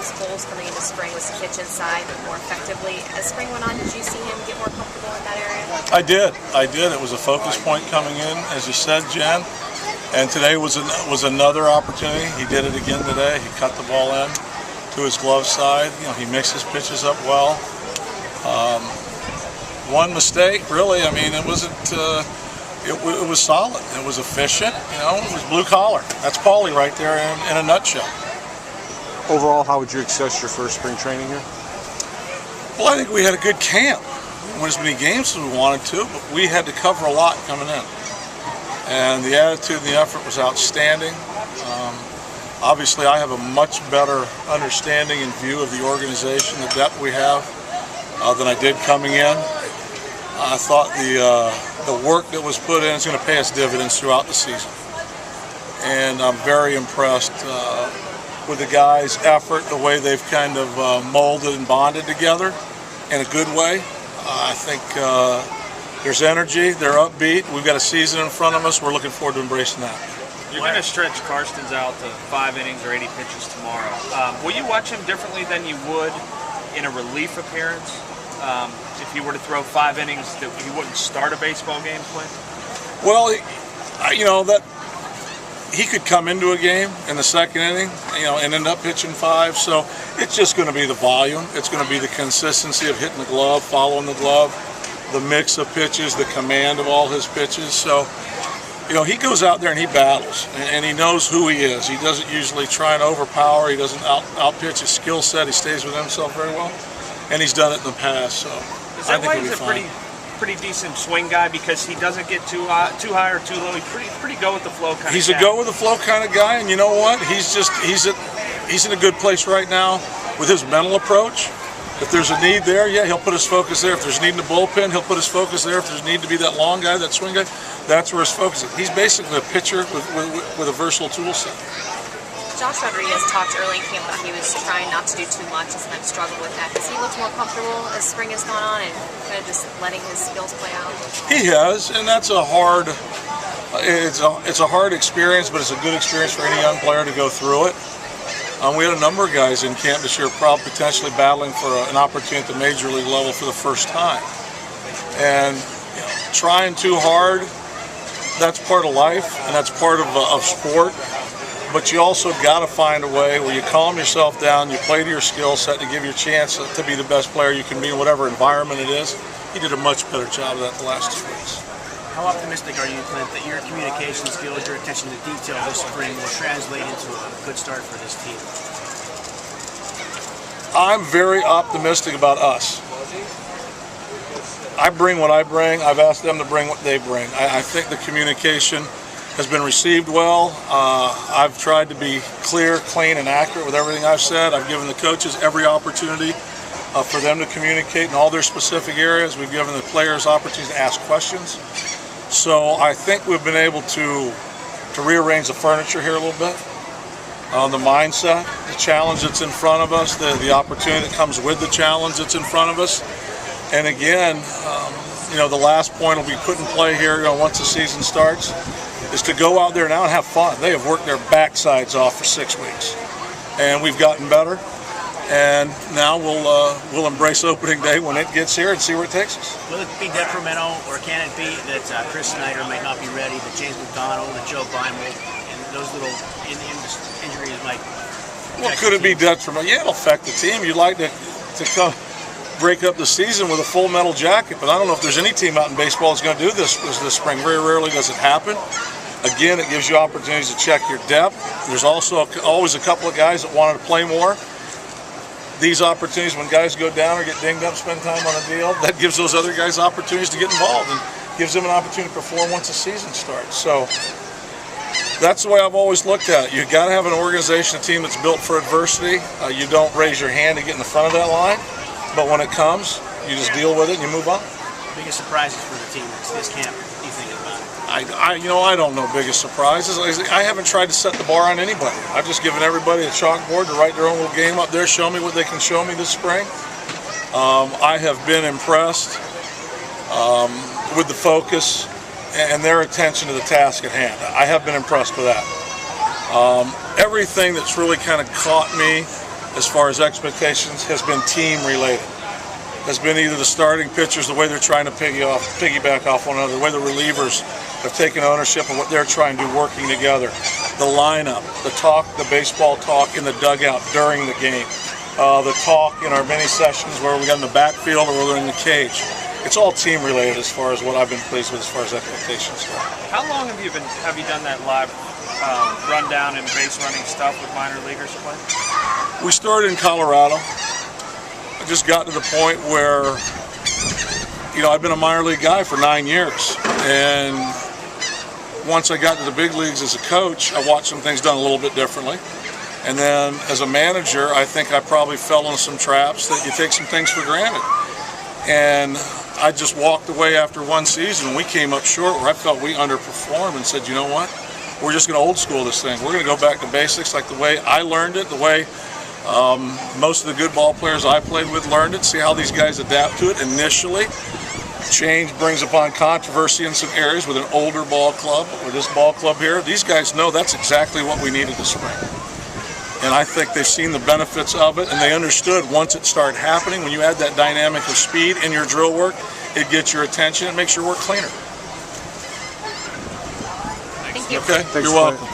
Jones' goals coming into spring was to pitch inside more effectively. As spring went on, did you see him get more comfortable in that area? I did. It was a focus point coming in, as you said, Jen. And today was another opportunity. He did it again today. He cut the ball in to his glove side. You know, he mixed his pitches up well. One mistake, really. I mean, it wasn't. It was solid. It was efficient. You know, it was blue collar. That's Paulie right there in a nutshell. Overall, how would you assess your first spring training here? Well, I think we had a good camp. We didn't win as many games as we wanted to, but we had to cover a lot coming in. And the attitude and the effort was outstanding. Obviously, I have a much better understanding and view of the organization, the depth we have, than I did coming in. I thought the work that was put in is going to pay us dividends throughout the season. And I'm very impressed with the guys' effort, the way they've kind of molded and bonded together in a good way. I think there's energy, they're upbeat. We've got a season in front of us. We're looking forward to embracing that. You're going to stretch Karstens out to 5 innings or 80 pitches tomorrow. Will you watch him differently than you would in a relief appearance? If he were to throw 5 innings, that he wouldn't start a baseball game, Clint? Well, you know, that he could come into a game in the second inning, you know, and end up pitching 5. So it's just going to be the volume. It's going to be the consistency of hitting the glove, following the glove, the mix of pitches, the command of all his pitches. So, you know, he goes out there and he battles, and he knows who he is. He doesn't usually try and overpower. He doesn't outpitch his skill set. He stays with himself very well, and he's done it in the past. So is that why he's a pretty decent swing guy, because he doesn't get too high or too low? He's pretty go with the flow kind of guy. He's a go with the flow kind of guy, and you know what? He's in a good place right now with his mental approach. If there's a need there, yeah, he'll put his focus there. If there's need in the bullpen, he'll put his focus there. If there's need to be that long guy, that swing guy, that's where his focus is. He's basically a pitcher with a versatile tool set. Josh Rodriguez talked early in camp about he was trying not to do too much and sometimes struggled with that. Has he looked more comfortable as spring has gone on and kind of just letting his skills play out? He has, and that's a hard. It's a hard experience, but it's a good experience for any young player to go through it. We had a number of guys in camp this year probably potentially battling for an opportunity at the major league level for the first time. And you know, trying too hard, that's part of life, and that's part of sport. But you also got to find a way where you calm yourself down, you play to your skill set to give you a chance to be the best player you can be in whatever environment it is. He did a much better job of that the last 2 weeks. How optimistic are you, Clint, that your communication skills, your attention to detail this spring will translate into a good start for this team? I'm very optimistic about us. I bring what I bring. I've asked them to bring what they bring. I think the communication has been received well. I've tried to be clear, clean, and accurate with everything I've said. I've given the coaches every opportunity for them to communicate in all their specific areas. We've given the players opportunities to ask questions. So I think we've been able to rearrange the furniture here a little bit. The mindset, the challenge that's in front of us, the opportunity that comes with the challenge that's in front of us. And again, you know, the last point will be put in play here, you know, once the season starts, is to go out there now and have fun. They have worked their backsides off for 6 weeks, and we've gotten better. And now we'll embrace opening day when it gets here and see where it takes us. Will it be detrimental, or can it be that Chris Snyder might not be ready, that James McDonald, that Joe Beimel, and those little injuries might? Well, could it be detrimental? Yeah, it'll affect the team. You'd like to come break up the season with a full metal jacket, but I don't know if there's any team out in baseball that's going to do this spring. Very rarely does it happen. Again, it gives you opportunities to check your depth. There's also always a couple of guys that wanted to play more. These opportunities, when guys go down or get dinged up, spend time on a deal, that gives those other guys opportunities to get involved and gives them an opportunity to perform once the season starts. So that's the way I've always looked at it. You've got to have an organization, a team that's built for adversity. You don't raise your hand to get in the front of that line, but when it comes, you just deal with it and you move on. Biggest surprises for the team this camp, what do you think about it? I don't know biggest surprises. I haven't tried to set the bar on anybody. I've just given everybody a chalkboard to write their own little game up there, show me what they can show me this spring. I have been impressed with the focus and their attention to the task at hand. I have been impressed with that. Everything that's really kind of caught me as far as expectations has been team related. Has been either the starting pitchers, the way they're trying to piggyback off one another, the way the relievers have taken ownership of what they're trying to do, working together, the lineup, the talk, the baseball talk in the dugout during the game, the talk in our mini sessions where we got in the backfield or we're in the cage. It's all team related as far as what I've been pleased with as far as expectations go. How long have you done that live rundown and base running stuff with minor leaguers, Clint? We started in Colorado. I just got to the point where, you know, I've been a minor league guy for 9 years, and once I got to the big leagues as a coach, I watched some things done a little bit differently. And then as a manager, I think I probably fell into some traps that you take some things for granted. And I just walked away after one season, and we came up short where I felt we underperformed and said, you know what, we're just going to old school this thing. We're going to go back to basics like the way I learned it, the way most of the good ball players I played with learned it, see how these guys adapt to it initially. Change brings upon controversy in some areas with an older ball club or this ball club here. These guys know that's exactly what we needed this spring. And I think they've seen the benefits of it, and they understood once it started happening, when you add that dynamic of speed in your drill work, it gets your attention, it makes your work cleaner. Thank you. Okay, Thanks, you're welcome.